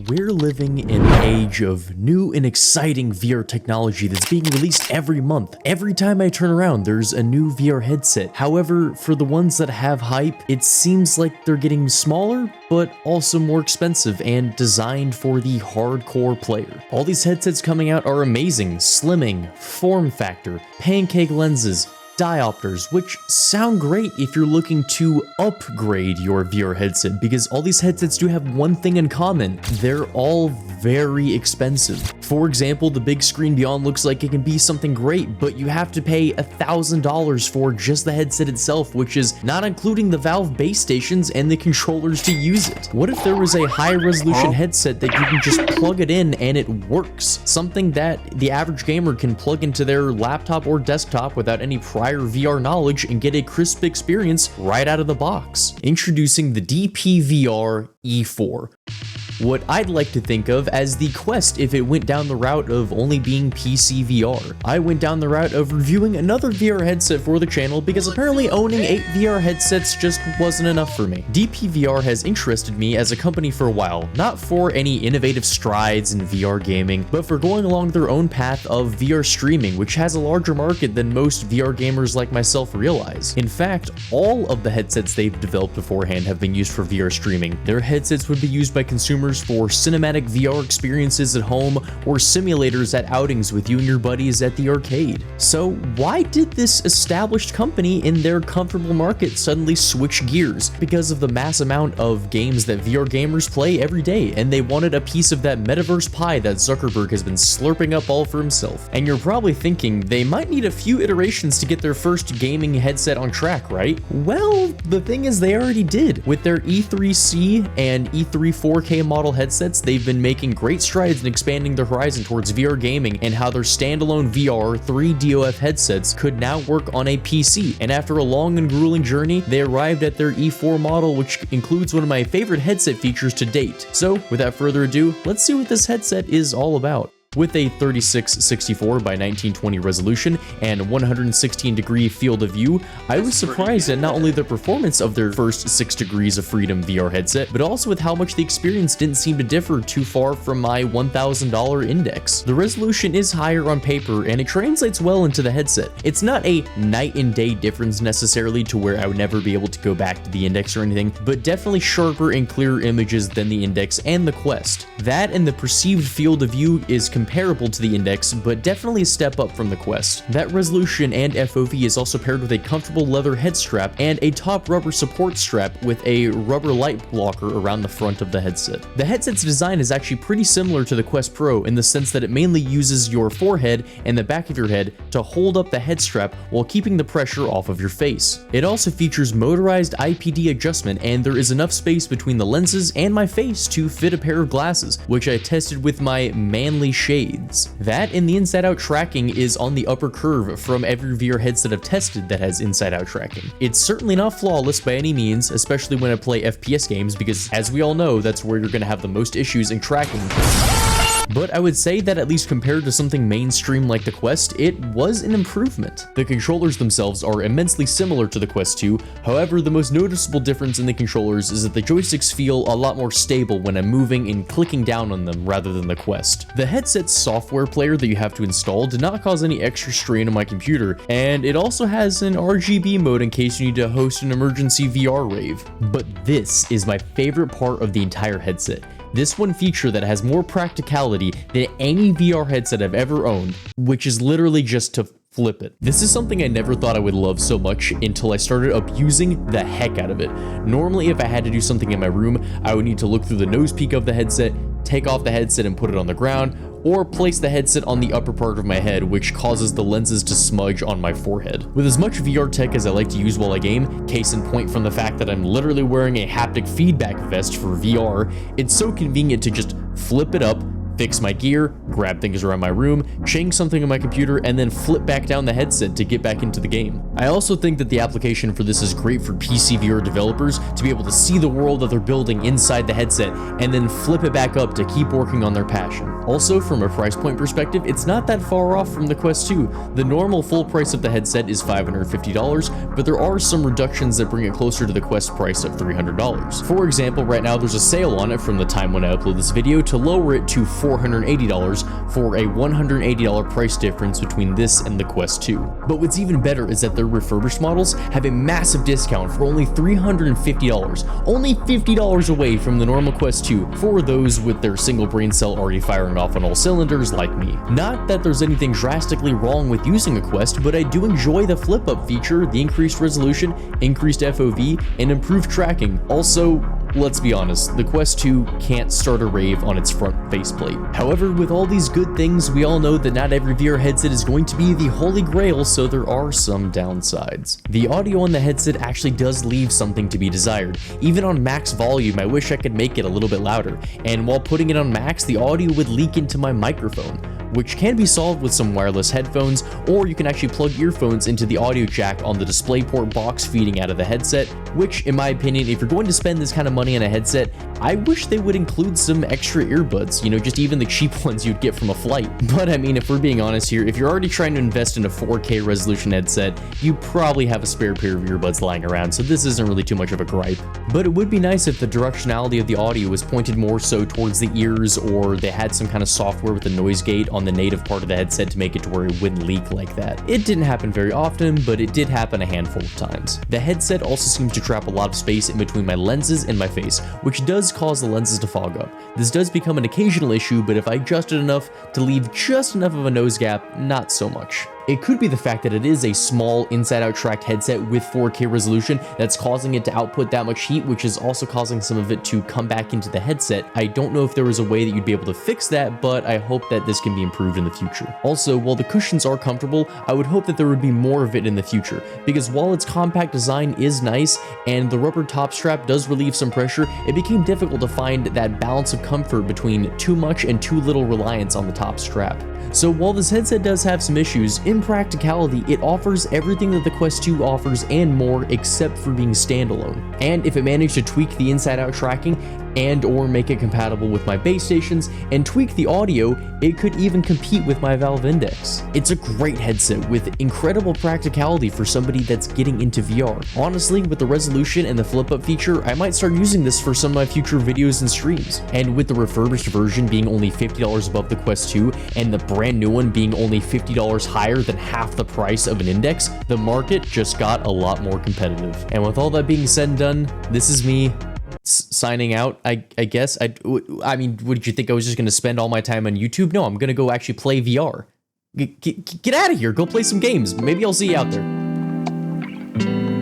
We're living in an age of new and exciting VR technology that's being released every month. Every time I turn around, there's a new VR headset. However, for the ones that have hype, it seems like they're getting smaller, but also more expensive and designed for the hardcore player. All these headsets coming out are amazing, slimming, form factor, pancake lenses, diopters, which sound great if you're looking to upgrade your VR headset, because all these headsets do have one thing in common: they're all very expensive. For example, the big screen beyond looks like it can be something great, but you have to pay $1,000 for just the headset itself, which is not including the Valve base stations and the controllers to use it. What if there was a high resolution headset that you can just plug it in and it works? Something that the average gamer can plug into their laptop or desktop without any prior VR knowledge and get a crisp experience right out of the box. Introducing the DPVR E4. What I'd like to think of as the Quest if it went down the route of only being PCVR. I went down the route of reviewing another VR headset for the channel because apparently owning 8 VR headsets just wasn't enough for me. DPVR has interested me as a company for a while, not for any innovative strides in VR gaming, but for going along their own path of VR streaming, which has a larger market than most VR gamers like myself realize. In fact, all of the headsets they've developed beforehand have been used for VR streaming. Their headsets would be used by consumers for cinematic VR experiences at home or simulators at outings with you and your buddies at the arcade. So why did this established company in their comfortable market suddenly switch gears? Because of the mass amount of games that VR gamers play every day, and they wanted a piece of that metaverse pie that Zuckerberg has been slurping up all for himself. And you're probably thinking they might need a few iterations to get their first gaming headset on track, right? Well, the thing is they already did. With their E3C and E3 4K model headsets, they've been making great strides in expanding their horizon towards VR gaming and how their standalone VR 3DOF headsets could now work on a PC. And after a long and grueling journey, they arrived at their E4 model, which includes one of my favorite headset features to date. So without further ado, let's see what this headset is all about. With a 3664 by 1920 resolution and 116 degree field of view, I was surprised at not only the performance of their first 6 degrees of freedom VR headset, but also with how much the experience didn't seem to differ too far from my $1,000 index. The resolution is higher on paper and it translates well into the headset. It's not a night and day difference necessarily to where I would never be able to go back to the index or anything, but definitely sharper and clearer images than the index and the Quest. That and the perceived field of view is comparable to the index, but definitely a step up from the Quest. That resolution and FOV is also paired with a comfortable leather head strap and a top rubber support strap with a rubber light blocker around the front of the headset. The headset's design is actually pretty similar to the Quest Pro in the sense that it mainly uses your forehead and the back of your head to hold up the head strap while keeping the pressure off of your face. It also features motorized IPD adjustment, and there is enough space between the lenses and my face to fit a pair of glasses, which I tested with my manly shades. That and the inside-out tracking is on the upper curve from every VR headset I've tested that has inside-out tracking. It's certainly not flawless by any means, especially when I play FPS games, because as we all know, that's where you're going to have the most issues in tracking. But I would say that at least compared to something mainstream like the Quest, it was an improvement. The controllers themselves are immensely similar to the Quest 2, however, the most noticeable difference in the controllers is that the joysticks feel a lot more stable when I'm moving and clicking down on them rather than the Quest. The headset's software player that you have to install did not cause any extra strain on my computer, and it also has an RGB mode in case you need to host an emergency VR rave. But this is my favorite part of the entire headset. This one feature that has more practicality than any VR headset I've ever owned, which is literally just to flip it. This is something I never thought I would love so much until I started abusing the heck out of it. Normally, if I had to do something in my room, I would need to look through the nose peak of the headset, take off the headset and put it on the ground, or place the headset on the upper part of my head, which causes the lenses to smudge on my forehead. With as much VR tech as I like to use while I game, case in point from the fact that I'm literally wearing a haptic feedback vest for VR, it's so convenient to just flip it up, fix my gear, grab things around my room, change something on my computer, and then flip back down the headset to get back into the game. I also think that the application for this is great for PCVR developers to be able to see the world that they're building inside the headset and then flip it back up to keep working on their passion. Also, from a price point perspective, it's not that far off from the Quest 2. The normal full price of the headset is $550, but there are some reductions that bring it closer to the Quest price of $300. For example, right now there's a sale on it from the time when I upload this video to lower it to $480 for a $180 price difference between this and the Quest 2. But what's even better is that their refurbished models have a massive discount for only $350, only $50 away from the normal Quest 2 for those with their single brain cell already firing off on all cylinders like me. Not that there's anything drastically wrong with using a Quest, but I do enjoy the flip-up feature, the increased resolution, increased FOV, and improved tracking. Also, let's be honest, the Quest 2 can't start a rave on its front faceplate. However, with all these good things, we all know that not every VR headset is going to be the holy grail, so there are some downsides. The audio on the headset actually does leave something to be desired. Even on max volume, I wish I could make it a little bit louder, and while putting it on max, the audio would leak into my microphone, which can be solved with some wireless headphones, or you can actually plug earphones into the audio jack on the DisplayPort box feeding out of the headset, which, in my opinion, if you're going to spend this kind of money on a headset, I wish they would include some extra earbuds, you know, just even the cheap ones you'd get from a flight. But I mean, if we're being honest here, if you're already trying to invest in a 4K resolution headset, you probably have a spare pair of earbuds lying around, so this isn't really too much of a gripe. But it would be nice if the directionality of the audio was pointed more so towards the ears, or they had some kind of software with a noise gate on the native part of the headset to make it to where it wouldn't leak like that. It didn't happen very often, but it did happen a handful of times. The headset also seems to trap a lot of space in between my lenses and my face, which does cause the lenses to fog up. This does become an occasional issue, but if I adjust it enough to leave just enough of a nose gap, not so much. It could be the fact that it is a small inside-out tracked headset with 4K resolution that's causing it to output that much heat, which is also causing some of it to come back into the headset. I don't know if there was a way that you'd be able to fix that, but I hope that this can be improved in the future. Also, while the cushions are comfortable, I would hope that there would be more of it in the future, because while its compact design is nice and the rubber top strap does relieve some pressure, it became difficult to find that balance of comfort between too much and too little reliance on the top strap. So while this headset does have some issues, in practicality, it offers everything that the Quest 2 offers and more, except for being standalone. And if it managed to tweak the inside-out tracking and or make it compatible with my base stations and tweak the audio, it could even compete with my Valve Index. It's a great headset with incredible practicality for somebody that's getting into VR. Honestly, with the resolution and the flip-up feature, I might start using this for some of my future videos and streams. And with the refurbished version being only $50 above the Quest 2 and the brand new one being only $50 higher than half the price of an Index, the market just got a lot more competitive. And with all that being said and done, this is me signing out, I guess. I mean, what did you think I was just going to spend all my time on YouTube? No, I'm going to go actually play VR. Get out of here. Go play some games. Maybe I'll see you out there.